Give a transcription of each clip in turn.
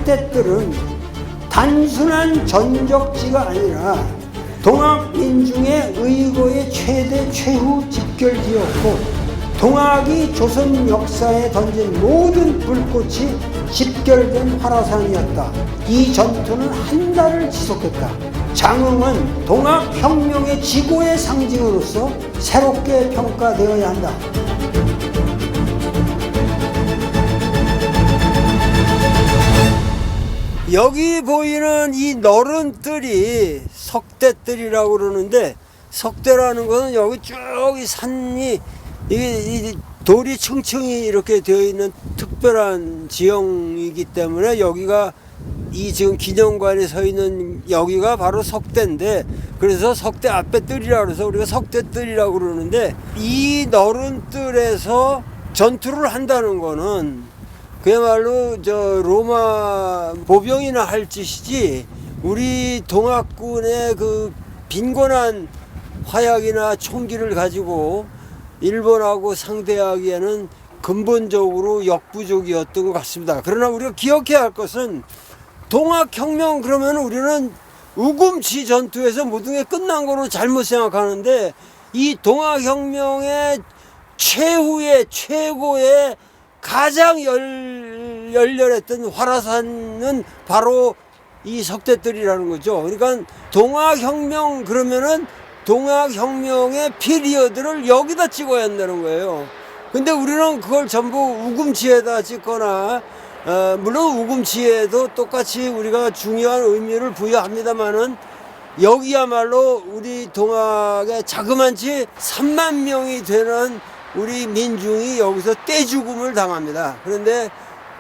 석대뜰은 단순한 전적지가 아니라 동학민중의 의거의 최대 최후 집결지였고 동학이 조선 역사에 던진 모든 불꽃이 집결된 활화산이었다. 이 전투는 한 달을 지속했다. 장흥은 동학혁명의 지고의 상징으로서 새롭게 평가되어야 한다. 여기 보이는 이 너른 뜰이 석대뜰이라고 그러는데, 석대라는 것은 여기 쭉 이 산이 이 돌이 층층이 이렇게 되어 있는 특별한 지형이기 때문에 여기가 이 지금 기념관에 서 있는 여기가 바로 석대인데, 그래서 석대 앞에 뜰이라고 해서 우리가 석대뜰이라고 그러는데, 이 너른 뜰에서 전투를 한다는 거는 그야말로 저 로마 보병이나 할 짓이지, 우리 동학군의 그 빈곤한 화약이나 총기를 가지고 일본하고 상대하기에는 근본적으로 역부족이었던 것 같습니다. 그러나 우리가 기억해야 할 것은 동학혁명 그러면 우리는 우금치 전투에서 모든 게 끝난 거로 잘못 생각하는데, 이 동학혁명의 최후의 최고의 가장 열렬했던 활화산은 바로 이 석대뜰이라는 거죠. 그러니까 동학혁명 그러면은 동학혁명의 피리어드를 여기다 찍어야 한다는 거예요. 근데 우리는 그걸 전부 우금치에다 찍거나, 물론 우금치에도 똑같이 우리가 중요한 의미를 부여합니다만은, 여기야말로 우리 동학의 자그만치 3만 명이 되는 우리 민중이 여기서 떼죽음을 당합니다. 그런데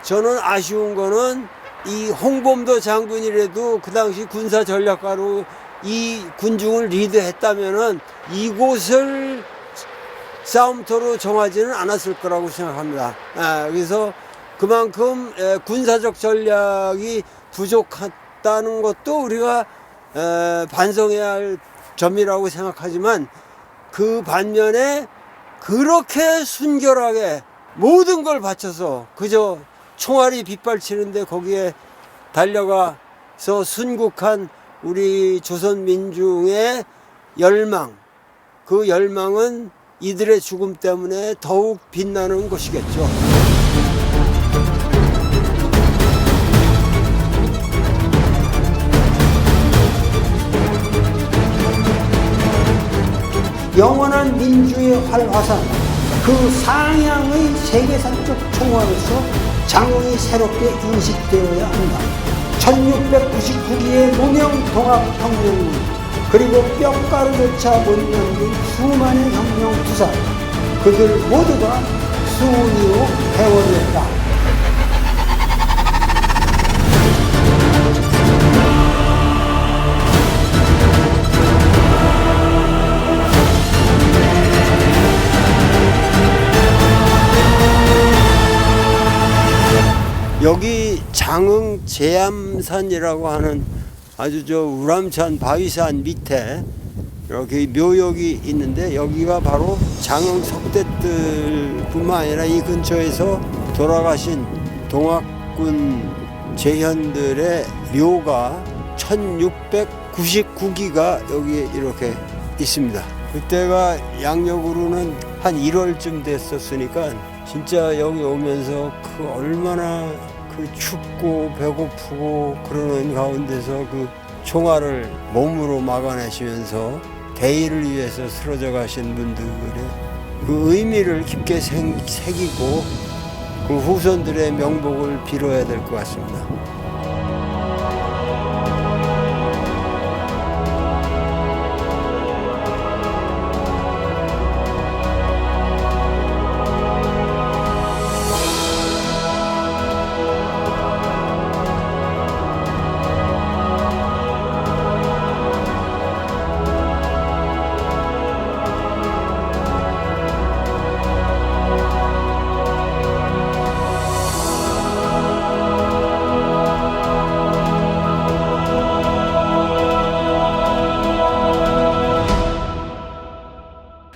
저는 아쉬운 거는 이 홍범도 장군이라도 그 당시 군사 전략가로 이 군중을 리드했다면은 이곳을 싸움터로 정하지는 않았을 거라고 생각합니다. 그래서 그만큼 군사적 전략이 부족했다는 것도 우리가 반성해야 할 점이라고 생각하지만, 그 반면에 그렇게 순결하게 모든 걸 바쳐서 그저 총알이 빗발치는데 거기에 달려가서 순국한 우리 조선 민중의 열망, 그 열망은 이들의 죽음 때문에 더욱 빛나는 것이겠죠. 영원한 민주의 활화산, 그 상향의 세계사적 총화로서 장흥이 새롭게 인식되어야 한다. 1699기의 무명 동학혁명군, 그리고 뼈가루조차 못 남긴 수많은 혁명 투사, 그들 모두가 수은이요 대원이었다. 여기 장흥 제암산이라고 하는 아주 저 우람찬 바위산 밑에 이렇게 묘역이 있는데, 여기가 바로 장흥 석대뜰뿐만 아니라 이 근처에서 돌아가신 동학군 제현들의 묘가 1699기가 여기에 이렇게 있습니다. 그때가 양력으로는 한 1월쯤 됐었으니까 진짜 여기 오면서 그 얼마나 그 춥고 배고프고 그러는 가운데서 그 총알을 몸으로 막아내시면서 대의를 위해서 쓰러져 가신 분들의 그 의미를 깊게 새기고 그 후손들의 명복을 빌어야 될 것 같습니다.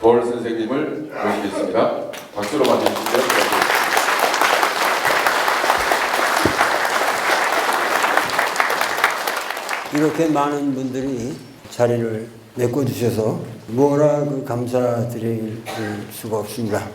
볼 선생님을 모시겠습니다. 박수로 맞으시죠. 이렇게 많은 분들이 자리를 메꿔주셔서 뭐라 감사드릴 수가 없습니다.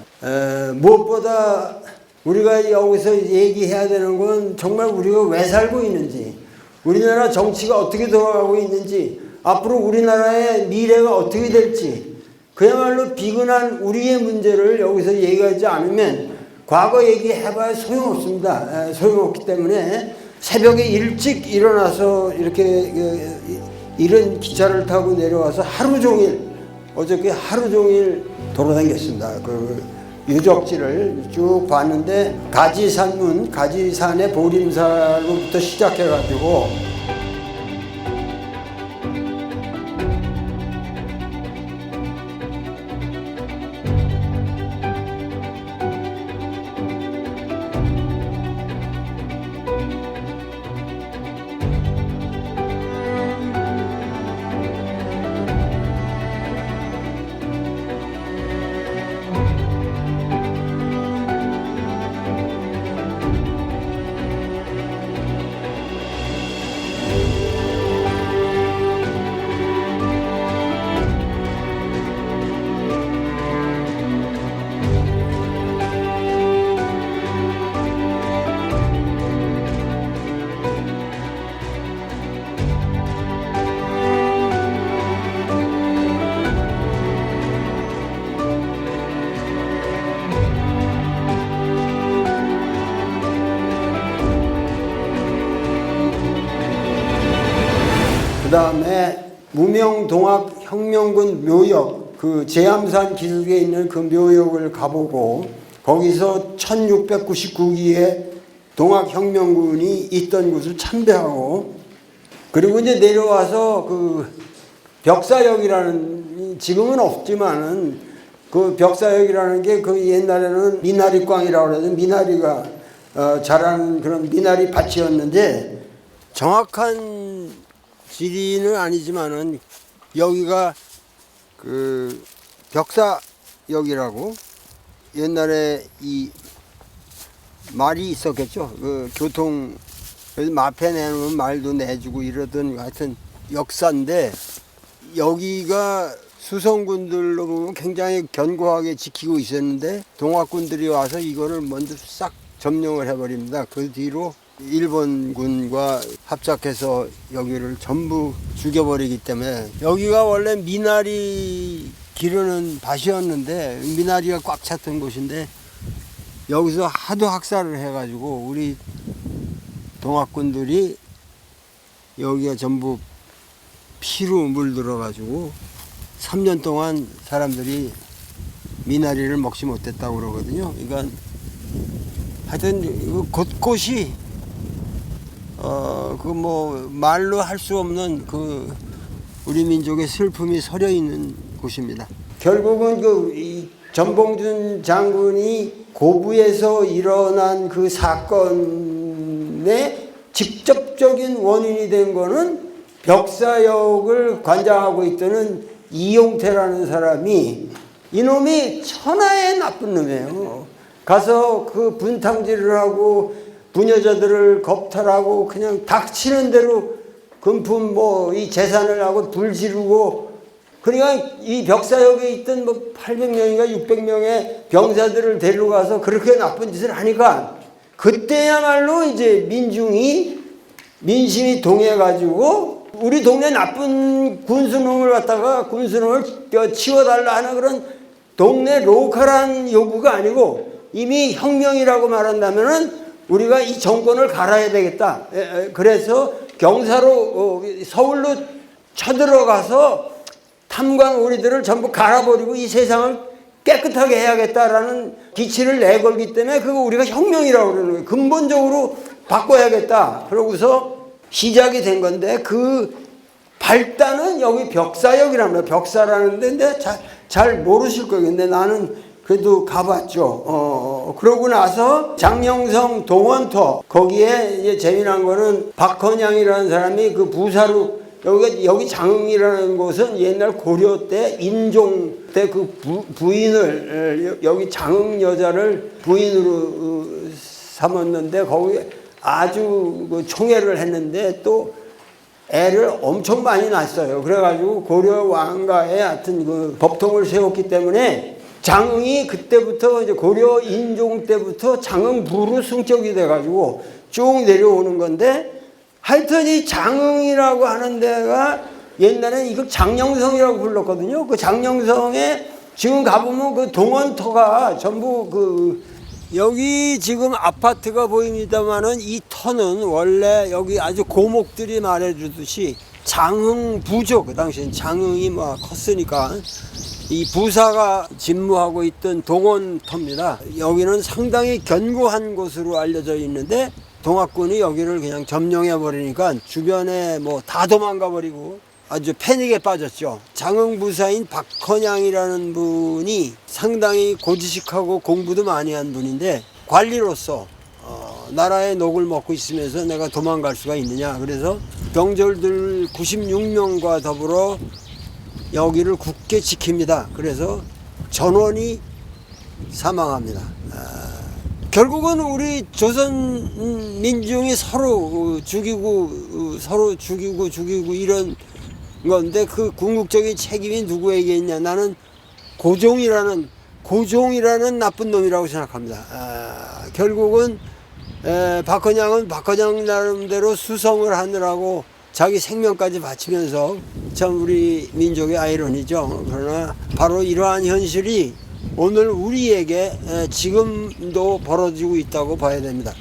무엇보다 우리가 여기서 얘기해야 되는 건 정말 우리가 왜 살고 있는지, 우리나라 정치가 어떻게 돌아가고 있는지, 앞으로 우리나라의 미래가 어떻게 될지, 그야말로 비근한 우리의 문제를 여기서 얘기하지 않으면 과거 얘기해봐야 소용없습니다. 소용없기 때문에 새벽에 일찍 일어나서 이렇게 이런 기차를 타고 내려와서 하루 종일, 어저께 하루 종일 돌아다녔습니다. 그 유적지를 쭉 봤는데 가지산의 보림사로부터 시작해가지고 그 다음에 무명동학혁명군 묘역, 그 제암산 기슭에 있는 그 묘역을 가보고 거기서 1699기에 동학혁명군이 있던 곳을 참배하고, 그리고 이제 내려와서 그 벽사역이라는, 지금은 없지만은 그 벽사역이라는 게 그 옛날에는 미나리광이라고 해서 미나리가 자라는 그런 미나리 밭이었는데, 정확한 지리는 아니지만은 여기가 그 벽사역이라고, 옛날에 이 말이 있었겠죠. 그 교통, 그래서 마패 내놓으면 말도 내주고 이러던 하여튼 역사인데, 여기가 수성군들로 보면 굉장히 견고하게 지키고 있었는데 동학군들이 와서 이거를 먼저 싹 점령을 해버립니다. 그 뒤로 일본군과 합작해서 여기를 전부 죽여버리기 때문에, 여기가 원래 미나리 기르는 밭이었는데, 미나리가 꽉 찼던 곳인데, 여기서 하도 학살을 해가지고 우리 동학군들이 여기가 전부 피로 물들어가지고 3년 동안 사람들이 미나리를 먹지 못했다고 그러거든요. 그러니까 하여튼 곳곳이 그 뭐 말로 할 수 없는 그 우리 민족의 슬픔이 서려 있는 곳입니다. 결국은 이 전봉준 장군이 고부에서 일어난 그 사건의 직접적인 원인이 된 거는 벽사역을 관장하고 있던 이용태라는 사람이, 이놈이 천하의 나쁜 놈이에요. 가서 그 분탕질을 하고 부녀자들을 겁탈하고 그냥 닥치는 대로 금품 뭐 이 재산을 하고 불 지르고, 그러니까 이 벽사역에 있던 뭐 800명인가 600명의 병사들을 데리고 가서 그렇게 나쁜 짓을 하니까, 그때야말로 이제 민심이 동해가지고 우리 동네 나쁜 군수놈을 갖다가 군수놈을 치워달라 하는 그런 동네 로컬한 요구가 아니고, 이미 혁명이라고 말한다면은 우리가 이 정권을 갈아야 되겠다. 그래서 경사로 서울로 쳐들어가서 탐관 우리들을 전부 갈아버리고 이 세상을 깨끗하게 해야겠다라는 기치를 내걸기 때문에 그거 우리가 혁명이라고 그러는 거예요. 근본적으로 바꿔야겠다. 그러고서 시작이 된 건데, 그 발단은 여기 벽사역이랍니다. 벽사라는 데인데 잘 모르실 거예요. 근데 나는 그래도 가봤죠. 그러고 나서 장명성 동원터, 거기에 이제 재미난 거는 박헌양이라는 사람이 그 부사로, 여기 장흥이라는 곳은 옛날 고려 때 인종 때 그 부인을, 여기 장흥 여자를 부인으로 삼았는데 거기에 아주 그 총애를 했는데, 또 애를 엄청 많이 낳았어요. 그래가지고 고려 왕가에 하여튼 그 법통을 세웠기 때문에 장흥이 그때부터 이제 고려 인종 때부터 장흥부로 승격이 돼가지고 쭉 내려오는 건데 하여튼 이 장흥이라고 하는 데가 옛날에 이거 장령성이라고 불렀거든요. 그 장령성에 지금 가보면 그 동원터가 전부 그 여기 지금 아파트가 보입니다만은 이 터는 원래 여기 아주 고목들이 말해주듯이 장흥부죠. 그 당시엔 장흥이 뭐 컸으니까 이 부사가 진무하고 있던 동원터입니다. 여기는 상당히 견고한 곳으로 알려져 있는데 동학군이 여기를 그냥 점령해 버리니까 주변에 뭐 다 도망가 버리고 아주 패닉에 빠졌죠. 장흥부사인 박헌양이라는 분이 상당히 고지식하고 공부도 많이 한 분인데 관리로서 나라의 녹을 먹고 있으면서 내가 도망갈 수가 있느냐. 그래서 병졸들 96명과 더불어 여기를 굳게 지킵니다. 그래서 전원이 사망합니다. 결국은 우리 조선 민중이 서로 죽이고 이런 건데 그 궁극적인 책임이 누구에게 있냐. 나는 고종이라는 나쁜 놈이라고 생각합니다. 결국은 박헌양은 박헌양 나름대로 수성을 하느라고 자기 생명까지 바치면서 참 우리 민족의 아이러니죠. 그러나 바로 이러한 현실이 오늘 우리에게 지금도 벌어지고 있다고 봐야 됩니다.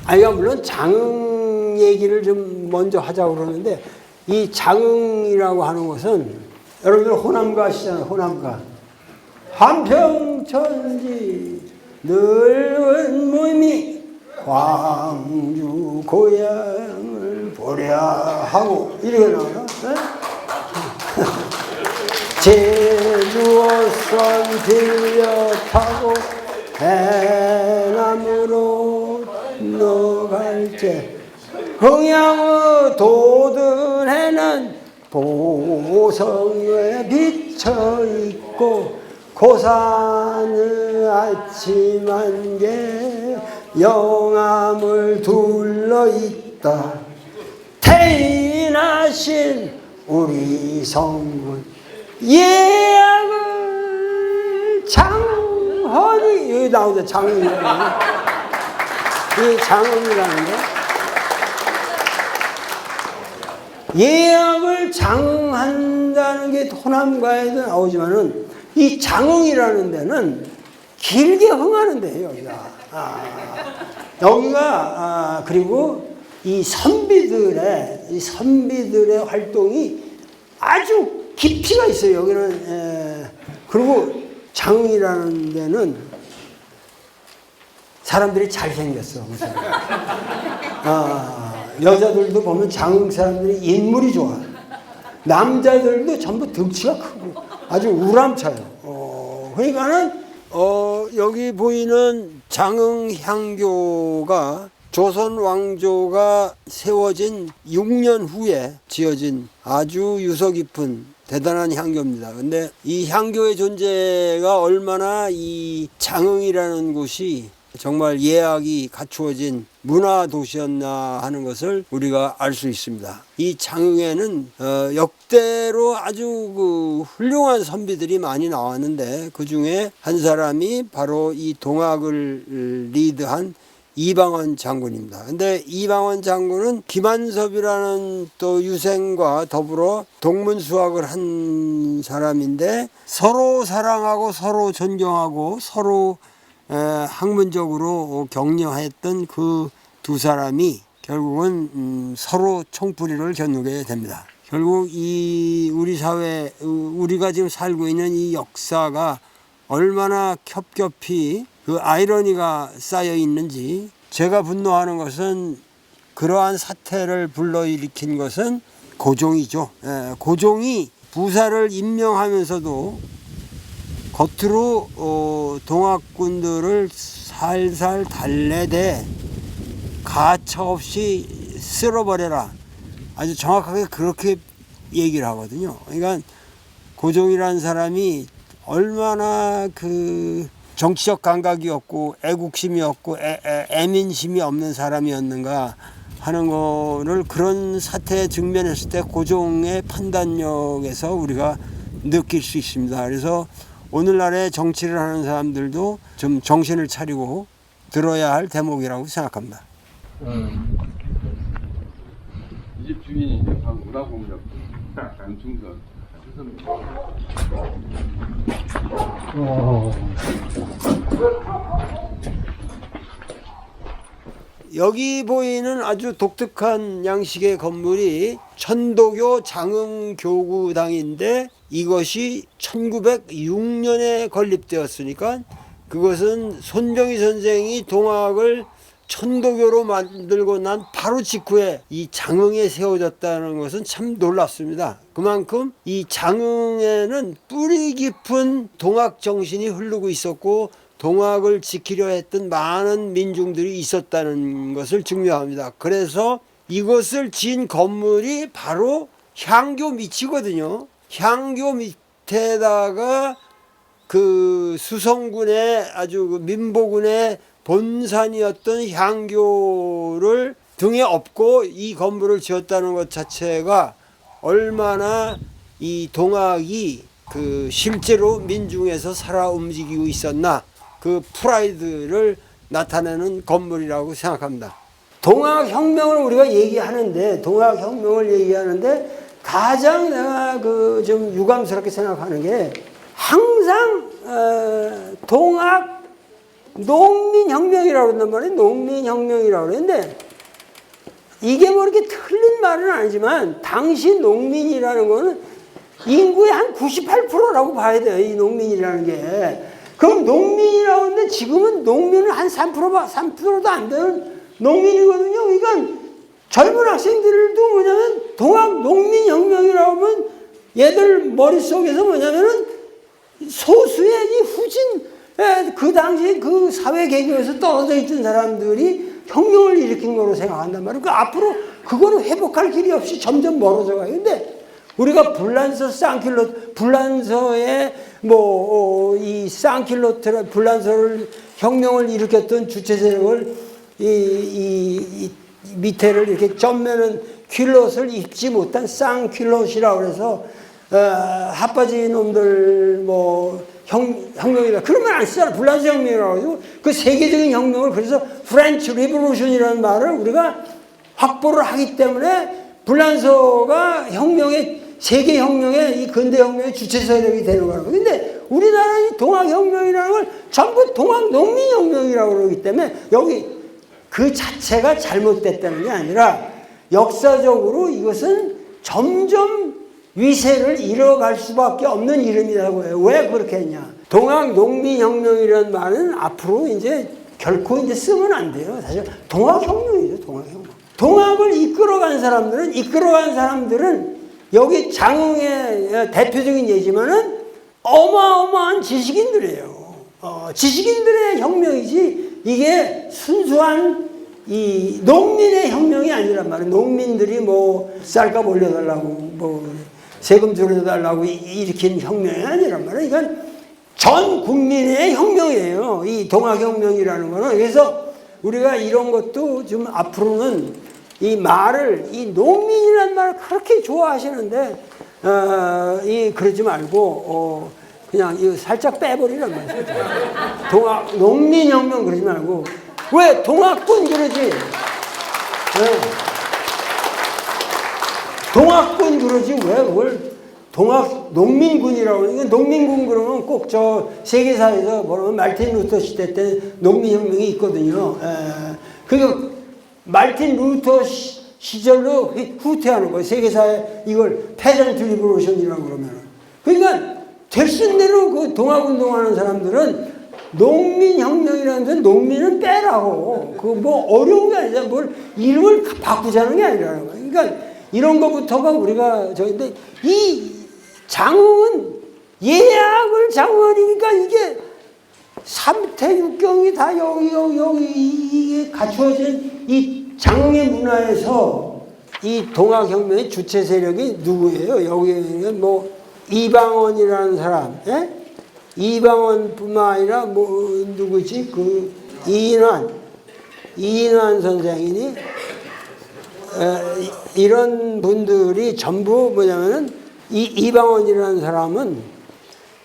아이가 물론 장흥 얘기를 좀 먼저 하자고 그러는데 이 장흥이라고 하는 것은 여러분들 호남가 아시잖아요. 호남가. 한평천지 늙은 몸이 광주 고향을 보랴 하고 이렇게 나와요. 제주어선 들려 타고 해남으로 건너갈 때 흥양의 도들에는 보성에 비쳐있고 고산의 아침 안개 영암을 둘러있다. 태인하신 우리 성군 예약을 장헌이 여기 나오죠. 장헌이라는 이 장헌이라는 거 예약을 장한다는 게 호남가에도 나오지만은 이 장흥이라는 데는 길게 흥하는 데예요. 여기가 그리고 이 선비들의 활동이 아주 깊이가 있어요. 여기는 그리고 장흥이라는 데는 사람들이 잘생겼어. 여자들도 보면 장흥 사람들이 인물이 좋아. 남자들도 전부 덩치가 크고 아주 우람차요. 그러니까는 여기 보이는 장흥향교가 조선 왕조가 세워진 6년 후에 지어진 아주 유서 깊은 대단한 향교입니다. 근데 이 향교의 존재가 얼마나 이 장흥이라는 곳이 정말 예약이 갖추어진 문화 도시였나 하는 것을 우리가 알 수 있습니다. 이 장흥에는 역대로 아주 그 훌륭한 선비들이 많이 나왔는데 그 중에 한 사람이 바로 이 동학을 리드한 이방원 장군입니다. 근데 이방원 장군은 김한섭이라는 또 유생과 더불어 동문수학을 한 사람인데 서로 사랑하고 서로 존경하고 서로 학문적으로 격려했던 그 두 사람이 결국은 서로 총뿌리를 겨누게 됩니다. 결국 이 우리 사회, 우리가 지금 살고 있는 이 역사가 얼마나 겹겹이 그 아이러니가 쌓여 있는지, 제가 분노하는 것은 그러한 사태를 불러일으킨 것은 고종이죠. 고종이 부사를 임명하면서도 겉으로 동학군들을 살살 달래대 가차없이 쓸어버려라, 아주 정확하게 그렇게 얘기를 하거든요. 그러니까 고종이라는 사람이 얼마나 그 정치적 감각이 없고 애국심이 없고 애민심이 없는 사람이었는가 하는 거를 그런 사태에 직면했을 때 고종의 판단력에서 우리가 느낄 수 있습니다. 그래서 오늘날의 정치를 하는 사람들도 좀 정신을 차리고 들어야 할 대목이라고 생각합니다. 이 집 주인이 이제 문화공역 안충선 여기 보이는 아주 독특한 양식의 건물이 천도교 장흥교구당인데 이것이 1906년에 건립되었으니까 그것은 손병희 선생이 동학을 천도교로 만들고 난 바로 직후에 이 장흥에 세워졌다는 것은 참 놀랍습니다. 그만큼 이 장흥에는 뿌리 깊은 동학 정신이 흐르고 있었고 동학을 지키려 했던 많은 민중들이 있었다는 것을 증명합니다. 그래서 이것을 지은 건물이 바로 향교 밑이거든요. 향교 밑에다가 그 수성군의 아주 그 민보군의 본산이었던 향교를 등에 업고 이 건물을 지었다는 것 자체가 얼마나 이 동학이 그 실제로 민중에서 살아 움직이고 있었나 그 프라이드를 나타내는 건물이라고 생각합니다. 동학혁명을 우리가 얘기하는데 가장 내가 그 좀 유감스럽게 생각하는 게 항상 동학 농민혁명이라고 한단 말이에요. 농민혁명이라고 그러는데 이게 뭐 이렇게 틀린 말은 아니지만 당시 농민이라는 거는 인구의 한 98%라고 봐야 돼요. 이 농민이라는 게. 그럼 농민이라고 하는데 지금은 농민은 한 3%도 안 되는 농민이거든요. 그러니까 젊은 학생들도 뭐냐면 동학 농민혁명이라고 하면 얘들 머릿속에서 뭐냐면은 소수의 이 후진 그 당시 그 사회 계급에서 떨어져 있던 사람들이 혁명을 일으킨 거로 생각한단 말이에요. 그 앞으로 그거는 회복할 길이 없이 점점 멀어져 가요. 근데 우리가 불란서에 이 쌍킬로트 불란서를 혁명을 일으켰던 주체 세력을 이 밑에를 이렇게 점매는 퀼롯을 입지 못한 쌍퀼롯이라고 해서 핫바지 놈들 혁명이다. 그런 말 안 쓰잖아. 불란서 혁명이라고 해서 그 세계적인 혁명을 그래서 프렌치 리볼루션이라는 말을 우리가 확보를 하기 때문에 불란서가 세계 혁명의 이 근대 혁명의 주체 세력이 되는 거라고. 근데 우리나라의 동학 혁명이라는 걸 전부 동학 농민 혁명이라고 그러기 때문에 여기 그 자체가 잘못됐다는 게 아니라 역사적으로 이것은 점점 위세를 잃어갈 수밖에 없는 이름이라고 해요. 왜 그렇게 했냐? 동학 농민 혁명이라는 말은 앞으로 이제 결코 이제 쓰면 안 돼요. 사실 동학 혁명이죠. 동학 혁명. 동학을 이끌어간 사람들은 여기 장흥의 대표적인 예지만은 어마어마한 지식인들이에요. 지식인들의 혁명이지 이게 순수한 이 농민의 혁명이 아니란 말이에요. 농민들이 쌀값 올려달라고 세금 줄여달라고 일으킨 혁명이 아니란 말이에요. 이건 전 국민의 혁명이에요. 이 동학혁명이라는 거는. 그래서 우리가 이런 것도 좀 앞으로는 이 농민이라는 말을 그렇게 좋아하시는데, 그러지 말고, 그냥 이거 살짝 빼버리란 말이죠. 농민혁명 그러지 말고, 왜 동학군 그러지? 왜? 동학군 그러지? 왜 그걸 농민군이라고 그러니까 농민군 그러면 꼭 저 세계사에서 뭐라면 말틴 루터 시대 때 농민혁명이 있거든요. 그러니까 말틴 루터 시절로 후퇴하는 거예요. 세계사에 이걸 페전트 리볼루션이라고 그러면. 그러니까 되신 대로 그 동학운동하는 사람들은 농민혁명이라는 데는 농민은 빼라고. 어려운 게 아니잖아. 뭘 이름을 바꾸자는 게 아니라는 거예요. 그러니까 이런 것부터가 우리가 근데 이 장흥은 예약을 장흥이니까 이게 삼태육경이 다 여기 이게 갖추어진 이 장흥의 문화에서 이 동학혁명의 주체 세력이 누구예요? 여기는 이방원이라는 사람, 예? 이방원뿐만 아니라 누구지? 이인환 선생이니 이런 분들이 전부 뭐냐면은 이 이방원이라는 사람은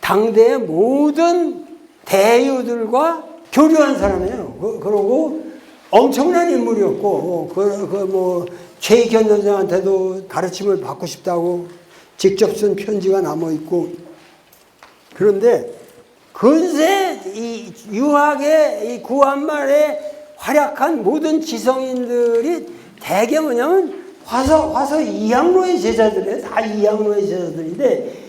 당대의 모든 대유들과 교류한 사람이에요. 그러고 엄청난 인물이었고, 뭐 최익현 선생한테도 가르침을 받고 싶다고 직접 쓴 편지가 남아 있고. 그런데 근세 이 유학의 이 구한말에 활약한 모든 지성인들이 대개 뭐냐면 화서 이항로의 제자들이에요. 다 이항로의 제자들인데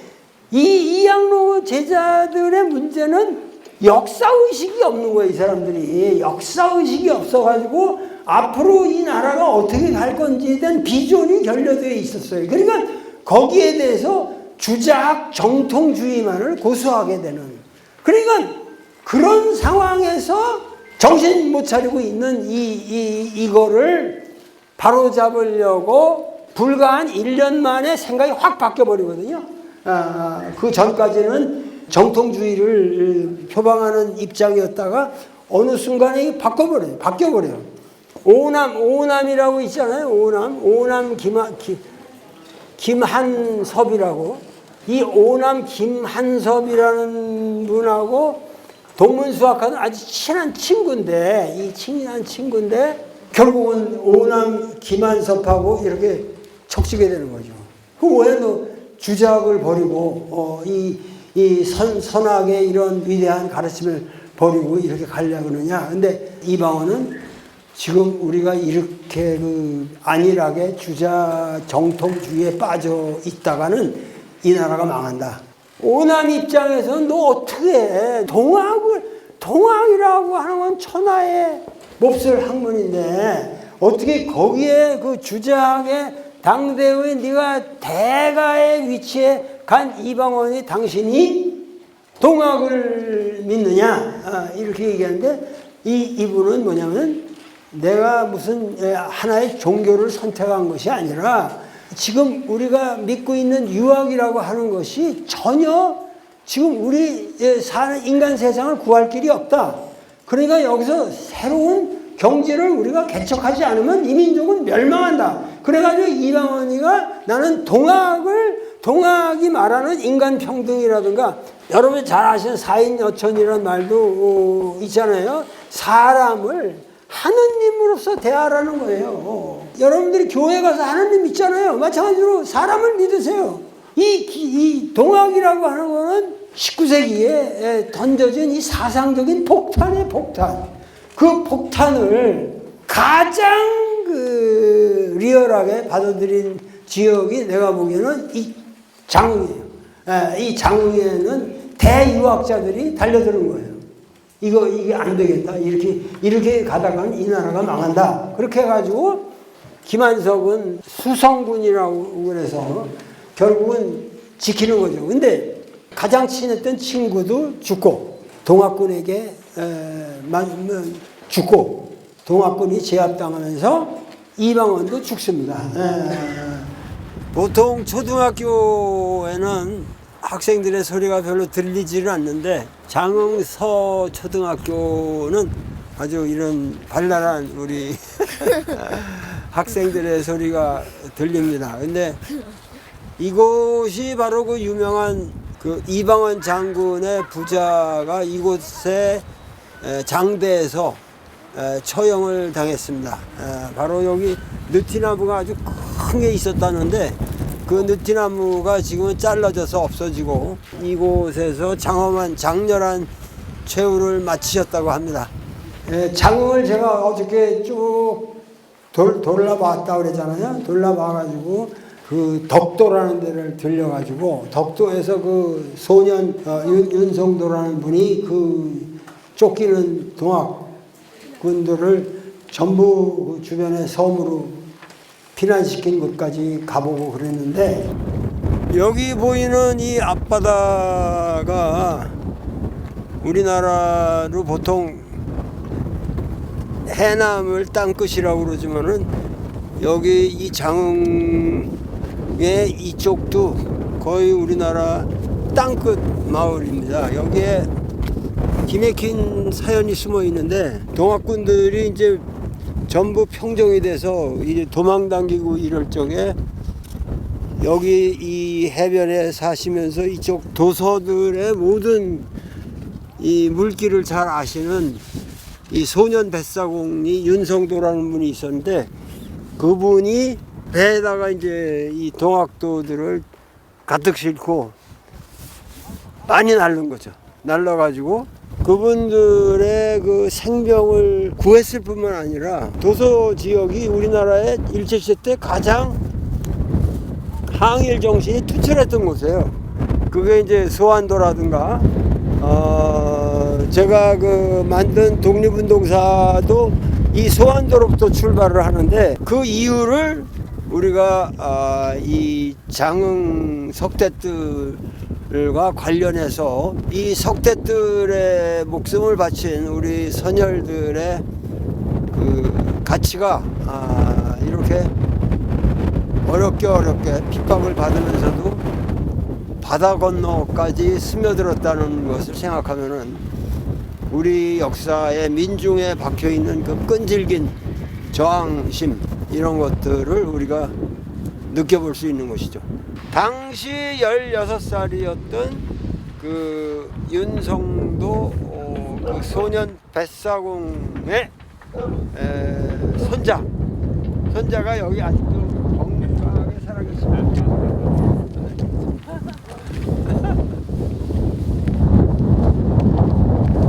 이 이항로 제자들의 문제는 역사의식이 없는 거예요. 이 사람들이 역사의식이 없어가지고 앞으로 이 나라가 어떻게 갈 건지에 대한 비전이 결여되어 있었어요. 그러니까 거기에 대해서 주작 정통주의만을 고수하게 되는, 그러니까 그런 상황에서 정신 못 차리고 있는 이거를 바로잡으려고 불과 한 1년 만에 생각이 확 바뀌어버리거든요. 그 전까지는 정통주의를 표방하는 입장이었다가 어느 순간에 바뀌어버려요. 오남이라고 있잖아요. 오남 김한섭이라고. 이 오남 김한섭이라는 분하고 동문수학하는 아주 친한 친구인데, 결국은 오남 김한섭하고 이렇게 척지게 되는 거죠. 그 외에도 주작을 버리고 이 선악의 이런 위대한 가르침을 버리고 이렇게 가려고 그러냐. 근데 이방원은 지금 우리가 이렇게 안일하게 주자 정통주의에 빠져 있다가는 이 나라가 망한다. 오남 입장에서는 너 어떻게 해? 동학이라고 하는 건 천하의 몹쓸 학문인데 어떻게 거기에 그 주작의 당대의 네가 대가의 위치에 간 이방원이 당신이 동학을 믿느냐? 이렇게 얘기하는데 이분은 뭐냐면 내가 무슨 하나의 종교를 선택한 것이 아니라 지금 우리가 믿고 있는 유학이라고 하는 것이 전혀 지금 우리 사는 인간 세상을 구할 길이 없다. 그러니까 여기서 새로운 경제를 우리가 개척하지 않으면 이 민족은 멸망한다. 그래가지고 이방원이가 나는 동학이 말하는 인간평등이라든가 여러분 잘 아시는 사인여천이라는 말도 있잖아요. 사람을 하느님으로서 대하라는 거예요. 여러분들이 교회 가서 하느님 믿잖아요. 마찬가지로 사람을 믿으세요. 이 동학이라고 하는 거는 19세기에 던져진 이 사상적인 폭탄의 폭탄. 그 폭탄을 가장 리얼하게 받아들인 지역이 내가 보기에는 이 장흥이에요. 이 장흥에는 대유학자들이 달려드는 거예요. 이게 안 되겠다. 이렇게 가다가는 이 나라가 망한다. 그렇게 해가지고 김한석은 수성군이라고 그래서 결국은 지키는 거죠. 근데 가장 친했던 친구도 죽고 동학군에게 죽고 동학군이 제압당하면서 이방원도 죽습니다. 보통 초등학교에는 학생들의 소리가 별로 들리지는 않는데 장흥서 초등학교는 아주 이런 발랄한 우리 학생들의 소리가 들립니다. 근데 이곳이 바로 그 유명한 그 이방원 장군의 부자가 이곳에 장대에서 처형을 당했습니다. 바로 여기 느티나무가 아주 큰 게 있었다는데 그 느티나무가 지금은 잘라져서 없어지고 이곳에서 장렬한 최후를 마치셨다고 합니다. 장흥을 제가 어저께 쭉 돌아봤다 그랬잖아요. 돌아봐가지고 그 덕도라는 데를 들려가지고 덕도에서 그 소년 윤성도라는 분이 그 쫓기는 동학군들을 전부 그 주변의 섬으로 피난시킨 곳까지 가보고 그랬는데 여기 보이는 이 앞바다가 우리나라로 보통 해남을 땅끝이라고 그러지만은 여기 이 장흥의 이쪽도 거의 우리나라 땅끝 마을입니다. 여기에 기맥힌 사연이 숨어 있는데 동학군들이 이제 전부 평정이 돼서 이제 도망 당기고 이럴 적에 여기 이 해변에 사시면서 이쪽 도서들의 모든 이 물길을 잘 아시는 이 소년 뱃사공이 윤성도라는 분이 있었는데 그분이 배에다가 이제 이 동학도들을 가득 싣고 많이 날른 거죠. 날라가지고 그분들의 그 생명을 구했을 뿐만 아니라 도서 지역이 우리나라의 일제시대 때 가장 항일 정신이 투철했던 곳이에요. 그게 이제 소환도라든가 제가 그 만든 독립운동사도 이 소환도로부터 출발을 하는데 그 이유를 우리가 이 장흥 석대들과 관련해서 이 석대들의 목숨을 바친 우리 선열들의 그 가치가 이렇게 어렵게 핍박을 받으면서도 바다 건너까지 스며들었다는 것을 생각하면은 우리 역사의 민중에 박혀 있는 그 끈질긴 저항심 이런 것들을 우리가 느껴볼 수 있는 것이죠. 당시 16살이었던 그 윤성도 그 소년 뱃사공의 손자가 여기 아직도 건강하게 살아계십니다.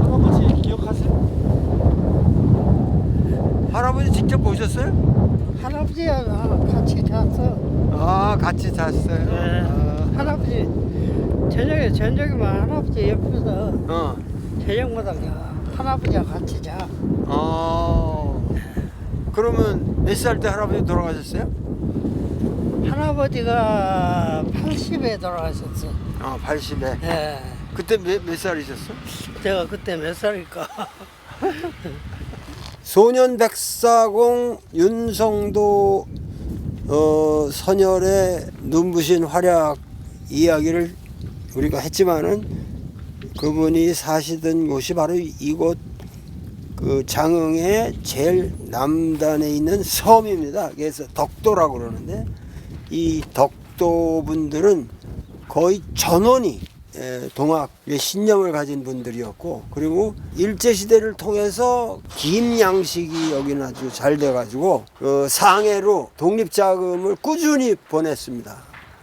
할아버지 기억하세요? 할아버지 직접 보셨어요? 할아버지하고 같이 잤어. 같이 잤어요. 네. 할아버지 저녁에만 할아버지 옆에서 저녁마다 할아버지하고 같이 자. 그러면 몇 살 때 할아버지 돌아가셨어요? 할아버지가 80에 돌아가셨어. 80에. 예. 그때 몇 살이셨어? 제가 그때 몇 살일까? 소년 백사공 윤성도 선열의 눈부신 활약 이야기를 우리가 했지만은 그분이 사시던 곳이 바로 이곳 그 장흥의 제일 남단에 있는 섬입니다. 그래서 덕도라고 그러는데 이 덕도 분들은 거의 전원이 동학의 신념을 가진 분들이었고 그리고 일제시대를 통해서 김양식이 여기는 아주 잘 돼가지고 상해로 독립자금을 꾸준히 보냈습니다.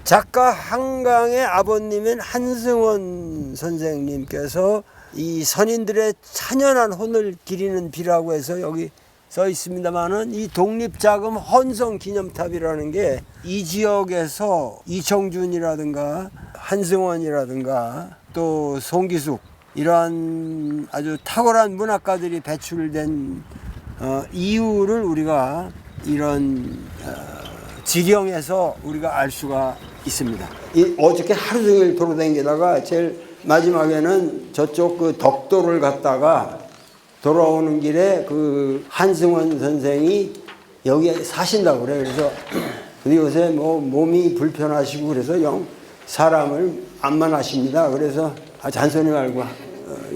작가 한강의 아버님인 한승원 선생님께서 이 선인들의 찬연한 혼을 기리는 비라고 해서 여기 써 있습니다만은 이 독립자금 헌성 기념탑이라는 게 이 지역에서 이청준이라든가 한승원이라든가 또 송기숙 이러한 아주 탁월한 문학가들이 배출된 이유를 우리가 이런 지경에서 우리가 알 수가 있습니다. 어저께 하루 종일 돌아다니다가 제일 마지막에는 저쪽 그 덕도를 갔다가 돌아오는 길에 그 한승원 선생이 여기에 사신다고 그래. 그래서 근데 요새 뭐 몸이 불편하시고 그래서 영 사람을 안 만나십니다. 그래서 잔소리 말고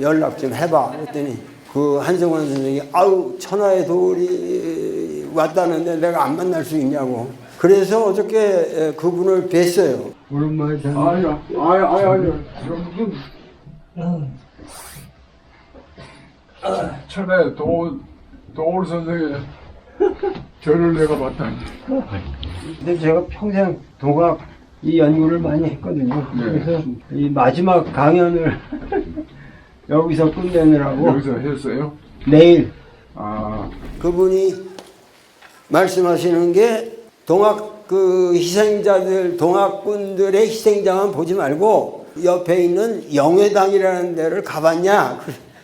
연락 좀 해봐. 그랬더니 그 한승원 선생이 아우 천하의 돌이 왔다는데 내가 안 만날 수 있냐고. 그래서 어저께 그분을 뵀어요. 오랜만에 아니야. 천하의 도울 선생의 절을 내가 봤다니. 근데 제가 평생 동학 이 연구를 많이 했거든요. 네. 그래서 이 마지막 강연을 여기서 끝내느라고 여기서 했어요? 내일 아, 그분이 말씀하시는 게 동학 그 희생자들 동학군들의 희생자만 보지 말고 옆에 있는 영회당이라는 데를 가봤냐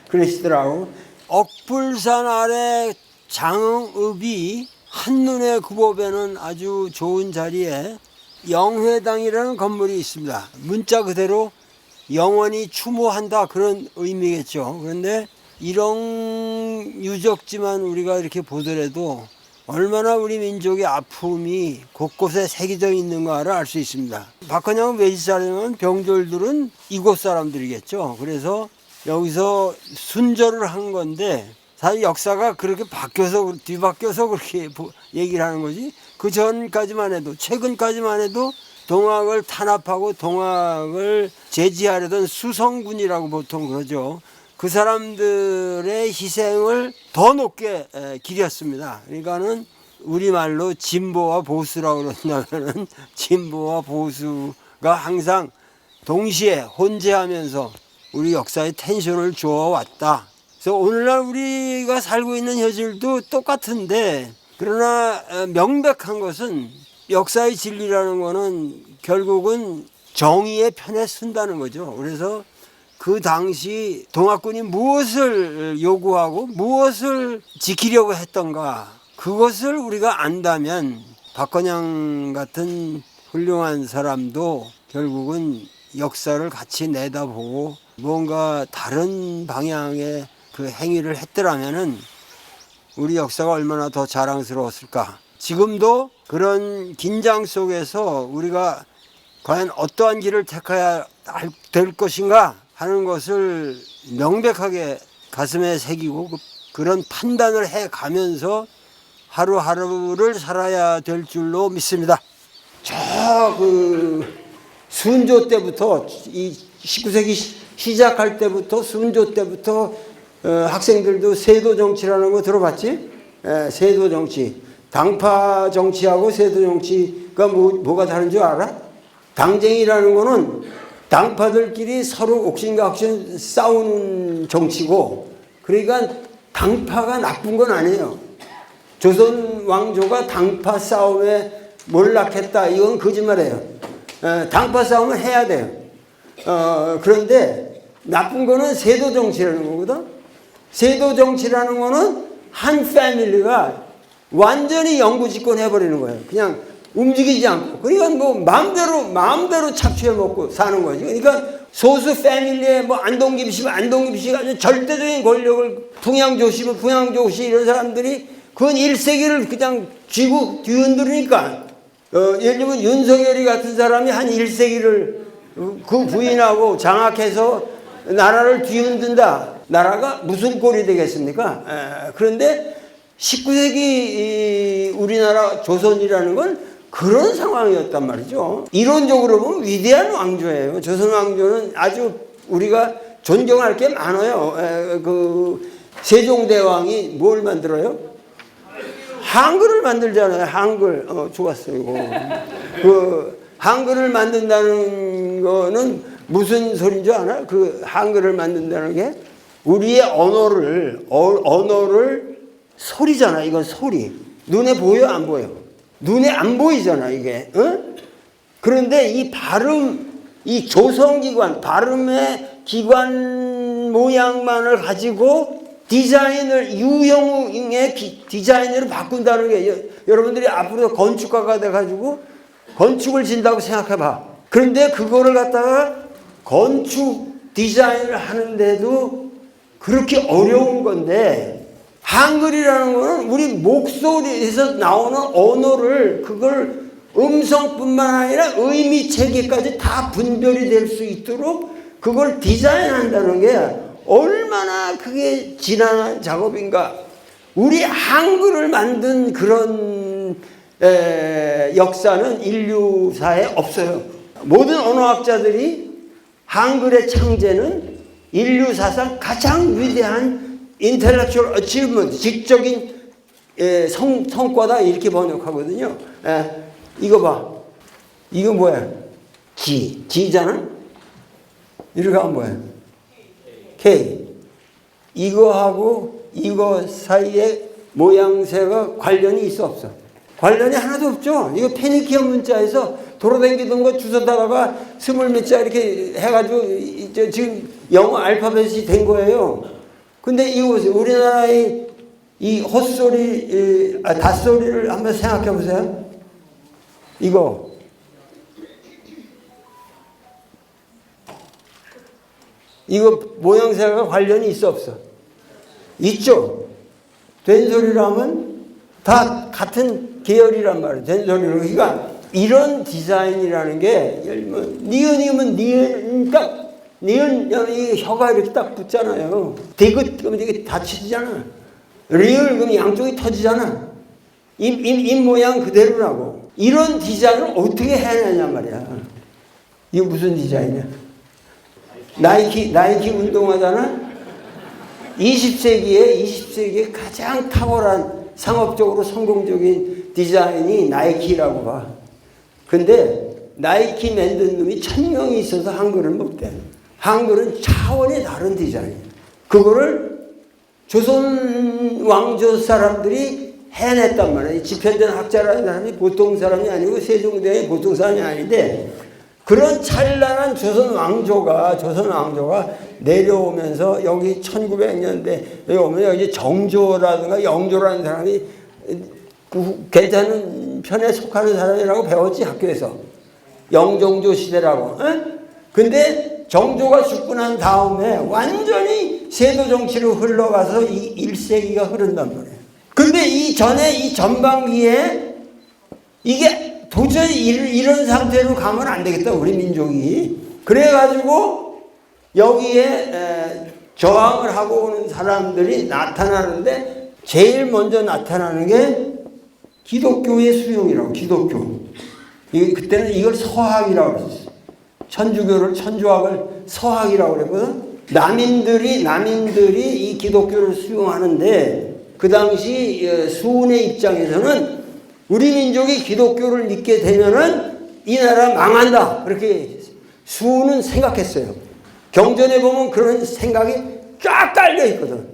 그러시더라고. 억불산 아래 장흥읍이 한눈에 굽어배는 아주 좋은 자리에 영회당이라는 건물이 있습니다. 문자 그대로 영원히 추모한다 그런 의미겠죠. 그런데 이런 유적지만 우리가 이렇게 보더라도 얼마나 우리 민족의 아픔이 곳곳에 새겨져 있는가를 알 수 있습니다. 박헌영은 외지 사람이면 병졸들은 이곳 사람들이겠죠. 그래서 여기서 순절을 한 건데 사실 역사가 그렇게 바뀌어서 뒤바뀌어서 그렇게 얘기를 하는 거지. 그 전까지만 해도 최근까지만 해도 동학을 탄압하고 동학을 제지하려던 수성군이라고 보통 그러죠. 그 사람들의 희생을 더 높게 기렸습니다. 그러니까는 우리말로 진보와 보수라고 그런다면은 진보와 보수가 항상 동시에 혼재하면서 우리 역사에 텐션을 주어왔다. 그래서 오늘날 우리가 살고 있는 현실도 똑같은데, 그러나 명백한 것은 역사의 진리라는 거는 결국은 정의의 편에 쓴다는 거죠. 그래서 그 당시 동학군이 무엇을 요구하고 무엇을 지키려고 했던가, 그것을 우리가 안다면 박건영 같은 훌륭한 사람도 결국은 역사를 같이 내다보고 뭔가 다른 방향의 그 행위를 했더라면은 우리 역사가 얼마나 더 자랑스러웠을까. 지금도 그런 긴장 속에서 우리가 과연 어떠한 길을 택해야 될 것인가 하는 것을 명백하게 가슴에 새기고 그런 판단을 해가면서 하루하루를 살아야 될 줄로 믿습니다. 그 순조 때부터, 이 19세기 시작할 때부터, 순조 때부터 학생들도 세도 정치라는 거 들어봤지? 세도 정치. 당파 정치하고 세도 정치가 뭐가 다른 줄 알아? 당쟁이라는 거는 당파들끼리 서로 옥신각신 싸우는 정치고, 그러니까 당파가 나쁜 건 아니에요. 조선 왕조가 당파 싸움에 몰락했다, 이건 거짓말이에요. 당파 싸움을 해야 돼요. 그런데 나쁜 거는 세도 정치라는 거거든. 세도 정치라는 거는 한 패밀리가 완전히 영구집권 해버리는 거예요. 그냥 움직이지 않고. 그러니까 뭐 마음대로 착취해 먹고 사는 거지. 그러니까 소수 패밀리에 뭐 안동김씨가 아주 절대적인 권력을, 풍양조씨면 풍양조씨 이런 사람들이 그건 1세기를 그냥 쥐고 뒤흔들으니까, 예를 들면 윤석열이 같은 사람이 한 1세기를 그 부인하고 장악해서 나라를 뒤흔든다. 나라가 무슨 꼴이 되겠습니까? 그런데 19세기 우리나라 조선이라는 건 그런 상황이었단 말이죠. 이론적으로 보면 위대한 왕조예요. 조선 왕조는 아주 우리가 존경할 게 많아요. 그 세종대왕이 뭘 만들어요? 한글을 만들잖아요. 한글. 좋았어요. 이거. 그 한글을 만든다는 거는 무슨 소리인 줄 아나? 그 한글을 만든다는 게 우리의 언어를 소리잖아. 이건 소리. 눈에 보여 안 보여? 눈에 안 보이잖아 이게. 그런데 이 발음, 이 조성기관, 발음의 기관 모양만을 가지고 디자인을, 유형의 디자인으로 바꾼다는 게, 여러분들이 앞으로 건축가가 돼가지고 건축을 진다고 생각해봐. 그런데 그거를 갖다가 건축 디자인을 하는데도 그렇게 어려운 건데, 한글이라는 거는 우리 목소리에서 나오는 언어를, 그걸 음성뿐만 아니라 의미 체계까지 다 분별이 될 수 있도록 그걸 디자인한다는 게 얼마나 그게 지난한 작업인가. 우리 한글을 만든 그런 역사는 인류사에 없어요. 모든 언어학자들이 한글의 창제는 인류 사상 가장 위대한 intellectual achievement, 지적인 성과다, 이렇게 번역하거든요. 이거 봐. 이거 뭐야? G잖아? 이렇게 하면 뭐야? K. 이거하고 이거 사이에 모양새가 관련이 있어 없어? 관련이 하나도 없죠. 이거 페니키어 문자에서 돌아다니던 거 주워다가 20몇 자 이렇게 해가지고 지금 영어 알파벳이 된 거예요. 근데 이거 우리나라의 이 헛소리, 닷소리를 한번 생각해 보세요. 이거 모양새가 관련이 있어 없어? 있죠. 된소리라면 다 같은 계열이란 말이에요. 된소리로. 그러니까 이런 디자인이라는 게, 예를 들면 니은이면 니은, 그러니까 니은, 이 혀가 이렇게 딱 붙잖아요. 디귿 그러면 이게 닫히잖아. 리얼 그럼 양쪽이 터지잖아. 입 모양 그대로라고. 이런 디자인을 어떻게 해내냐 말이야. 이거 무슨 디자인이야? 나이키 운동화잖아. 20세기에 가장 탁월한 상업적으로 성공적인 디자인이 나이키라고 봐. 근데 나이키 만든 놈이 1000명이 있어서 한글을 못해. 한글은 차원이 다른 디자인. 그거를 조선 왕조 사람들이 해냈단 말이에요. 집현전 학자라는 사람이 보통 사람이 아니고 세종대왕이 보통 사람이 아닌데 그런 찬란한 조선 왕조가 내려오면서 여기 1900년대 여기 오면 여기 정조라든가 영조라는 사람이 괜찮은 편에 속하는 사람이라고 배웠지 학교에서. 영종조 시대라고. 근데 정조가 죽고 난 다음에 완전히 세도 정치로 흘러가서 이 1세기가 흐른단 말이에요. 근데 이 전반기에 이게 도저히 이런 상태로 가면 안 되겠다, 우리 민족이. 그래가지고 여기에 저항을 하고 오는 사람들이 나타나는데 제일 먼저 나타나는 게 기독교의 수용이라고, 기독교. 그때는 이걸 서학이라고 그랬어요. 천주학을 서학이라고 그랬거든. 남인들이 이 기독교를 수용하는데 그 당시 수훈의 입장에서는 우리 민족이 기독교를 믿게 되면은 이 나라 망한다. 그렇게 수훈은 생각했어요. 경전에 보면 그런 생각이 쫙 깔려 있거든.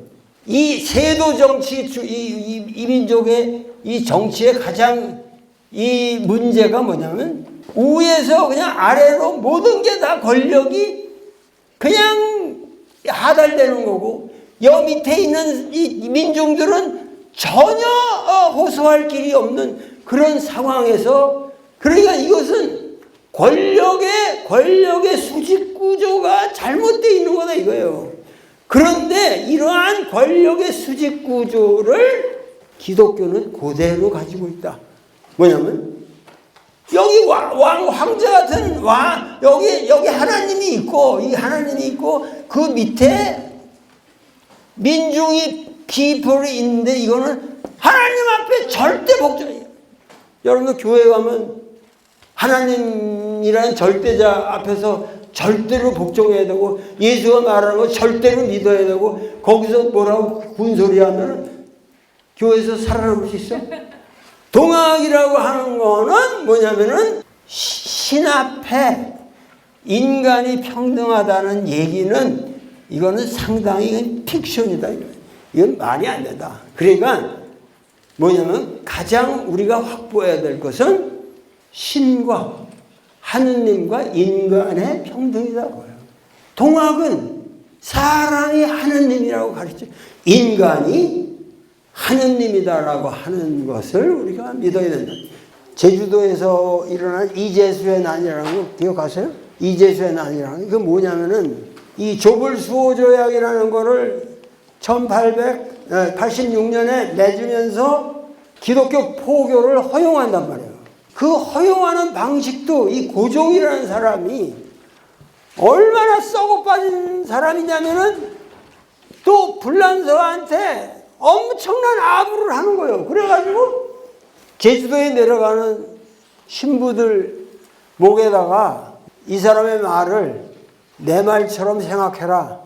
이 세도 정치, 이 민족의 이 정치의 가장 이 문제가 뭐냐면 위에서 그냥 아래로 모든 게 다 권력이 그냥 하달되는 거고 여 밑에 있는 이 민중들은 전혀 호소할 길이 없는 그런 상황에서 그러니까 이것은 권력의 수직 구조가 잘못되어 있는 거다 이거예요. 그런데 이러한 권력의 수직 구조를 기독교는 그대로 가지고 있다. 뭐냐면 여기 황제 같은 여기 하나님이 있고 이 하나님이 있고 그 밑에 민중이 기포를 있는데 이거는 하나님 앞에 절대 복종이에요. 여러분들 교회 가면 하나님이라는 절대자 앞에서 절대로 복종해야 되고 예수가 말하는 거 절대로 믿어야 되고 거기서 뭐라고 군소리 하면 교회에서 살아남을 수 있어? 동학이라고 하는 거는 뭐냐면은 신 앞에 인간이 평등하다는 얘기는 이거는 상당히 픽션이다. 이건 말이 안 된다. 그러니까 뭐냐면 가장 우리가 확보해야 될 것은 신과 하느님과 인간의 평등이라고요. 동학은 사람이 하느님이라고 가르쳐요. 인간이 하느님이다라고 하는 것을 우리가 믿어야 된다. 제주도에서 일어난 이재수의 난이라는 거 기억하세요? 이재수의 난이라는 게 뭐냐면은 이 조불수호조약이라는 거를 1886년에 맺으면서 기독교 포교를 허용한단 말이에요. 그 허용하는 방식도 이 고종이라는 사람이 얼마나 썩어 빠진 사람이냐면은 또 불란서한테 엄청난 아부를 하는 거예요. 그래가지고 제주도에 내려가는 신부들 목에다가 이 사람의 말을 내 말처럼 생각해라.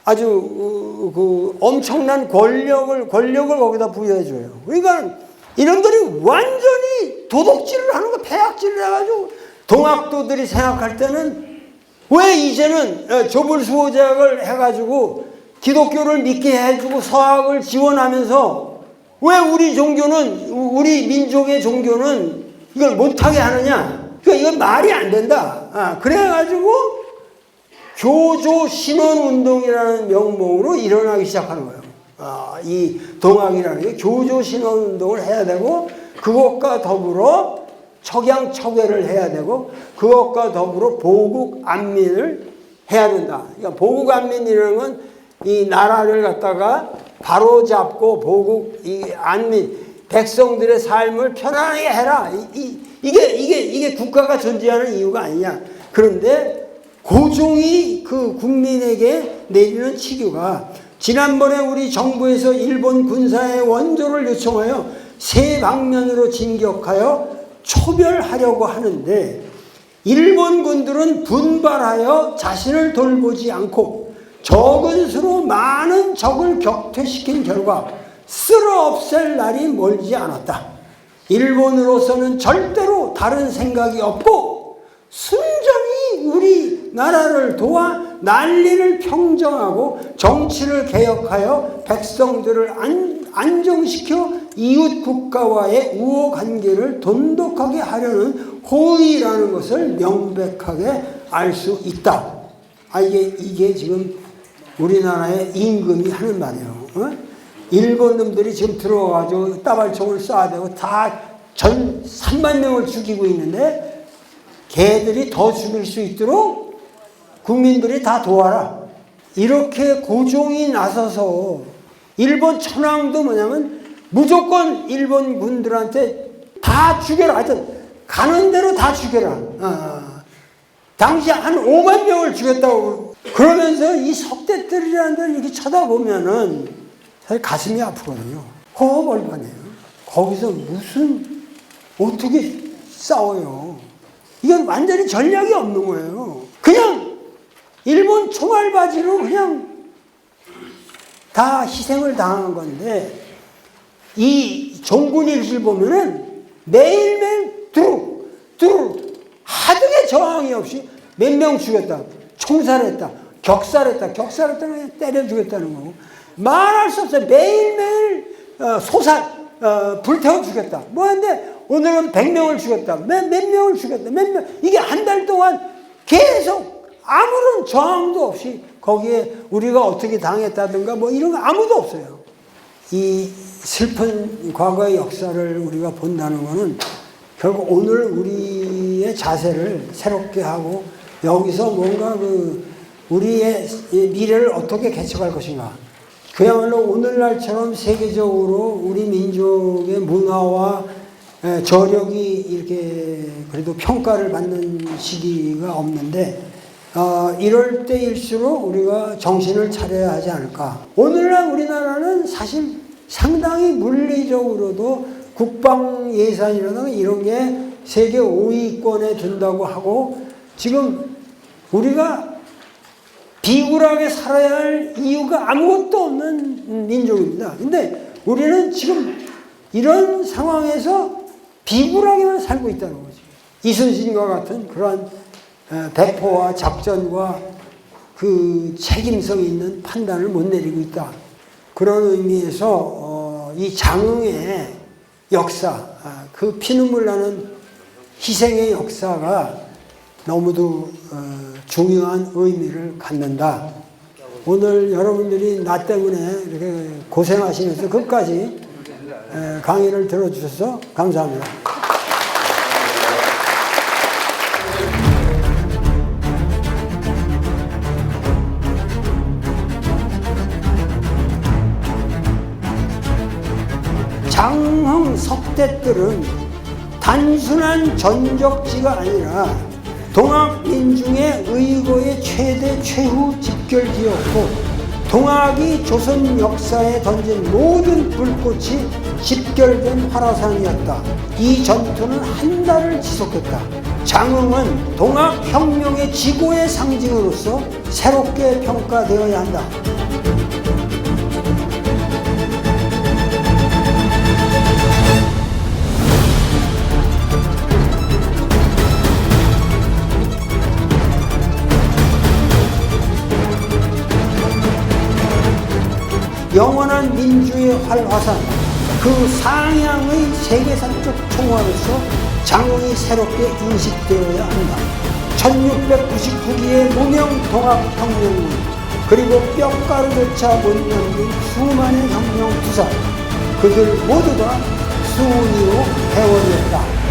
아주 그 엄청난 권력을 거기다 부여해줘요. 그러니까 이놈들이 완전히 도둑질을 하는 거, 폐악질을 해가지고 동학도들이 생각할 때는 왜 이제는 조불수호제약을 해가지고 기독교를 믿게 해주고 서학을 지원하면서 왜 우리 종교는 우리 민족의 종교는 이걸 못하게 하느냐? 그러니까 이건 말이 안 된다. 그래가지고 교조신원운동이라는 명목으로 일어나기 시작하는 거예요. 이 동학이라는 게 교조신원운동을 해야 되고 그것과 더불어 척양척외를 해야 되고 그것과 더불어 보국안민을 해야 된다. 그러니까 보국안민이라는 건 이 나라를 갖다가 바로잡고 보국 이 안민 백성들의 삶을 편안하게 해라. 이게 국가가 존재하는 이유가 아니냐. 그런데 고종이 그 국민에게 내리는 치교가 지난번에 우리 정부에서 일본 군사의 원조를 요청하여 세 방면으로 진격하여 초별하려고 하는데 일본 군들은 분발하여 자신을 돌보지 않고 적은 수로 많은 적을 격퇴시킨 결과 쓸어 없앨 날이 멀지 않았다. 일본으로서는 절대로 다른 생각이 없고 순전히 우리나라를 도와 난리를 평정하고 정치를 개혁하여 백성들을 안정시켜 이웃 국가와의 우호 관계를 돈독하게 하려는 호의라는 것을 명백하게 알 수 있다. 이게 지금 우리나라의 임금이 하는 말이에요. 일본 놈들이 지금 들어와가지고 따발총을 쏴대고 다 전 3만 명을 죽이고 있는데 걔들이 더 죽일 수 있도록 국민들이 다 도와라. 이렇게 고종이 나서서 일본 천황도 뭐냐면 무조건 일본 군들한테 다 죽여라. 하여튼 가는 대로 다 죽여라. 당시 한 5만 명을 죽였다고. 그러면서 이 석대들이라는 데를 이렇게 쳐다보면은 사실 가슴이 아프거든요. 허벌판이에요. 거기서 어떻게 싸워요. 이건 완전히 전략이 없는 거예요. 그냥 일본 총알바지로 그냥 다 희생을 당한 건데 이 종군일실 보면은 매일매일 두룩 하등의 저항이 없이 몇 명 죽였다. 총살했다. 격살했다는 때려 죽였다는 거고 말할 수 없어요. 매일매일 소살 불태워 죽였다. 뭐한데 오늘은 100명을 죽였다. 몇 명을 죽였다. 이게 한 달 동안 계속 아무런 저항도 없이 거기에 우리가 어떻게 당했다든가 뭐 이런 거 아무도 없어요. 이 슬픈 과거의 역사를 우리가 본다는 거는 결국 오늘 우리의 자세를 새롭게 하고 여기서 뭔가 우리의 미래를 어떻게 개척할 것인가. 그야말로 오늘날처럼 세계적으로 우리 민족의 문화와 저력이 이렇게 그래도 평가를 받는 시기가 없는데 이럴 때일수록 우리가 정신을 차려야 하지 않을까. 오늘날 우리나라는 사실 상당히 물리적으로도 국방 예산이라든가 이런 게 세계 5위권에 든다고 하고 지금 우리가 비굴하게 살아야 할 이유가 아무것도 없는 민족입니다. 근데 우리는 지금 이런 상황에서 비굴하게만 살고 있다는 거죠. 이순신과 같은 그러한 배포와 작전과 그 책임성 있는 판단을 못 내리고 있다. 그런 의미에서 이 장흥의 역사, 그 피눈물 나는 희생의 역사가 너무도 중요한 의미를 갖는다. 오늘 여러분들이 나 때문에 이렇게 고생하시면서 끝까지 강의를 들어주셔서 감사합니다. 장흥 석대들은 단순한 전적지가 아니라 동학민중의 의거의 최대 최후 집결지였고 동학이 조선 역사에 던진 모든 불꽃이 집결된 화라산이었다. 이 전투는 한 달을 지속했다. 장흥은 동학혁명의 지고의 상징으로서 새롭게 평가되어야 한다. 영원한 민주의 활화산, 그 상향의 세계사적 총화로서 장흥이 새롭게 인식되어야 한다. 1699기의 무명 동학혁명군, 그리고 뼈가루조차 못 남긴 수많은 혁명 투사, 그들 모두가 수훈이요 회원이었다.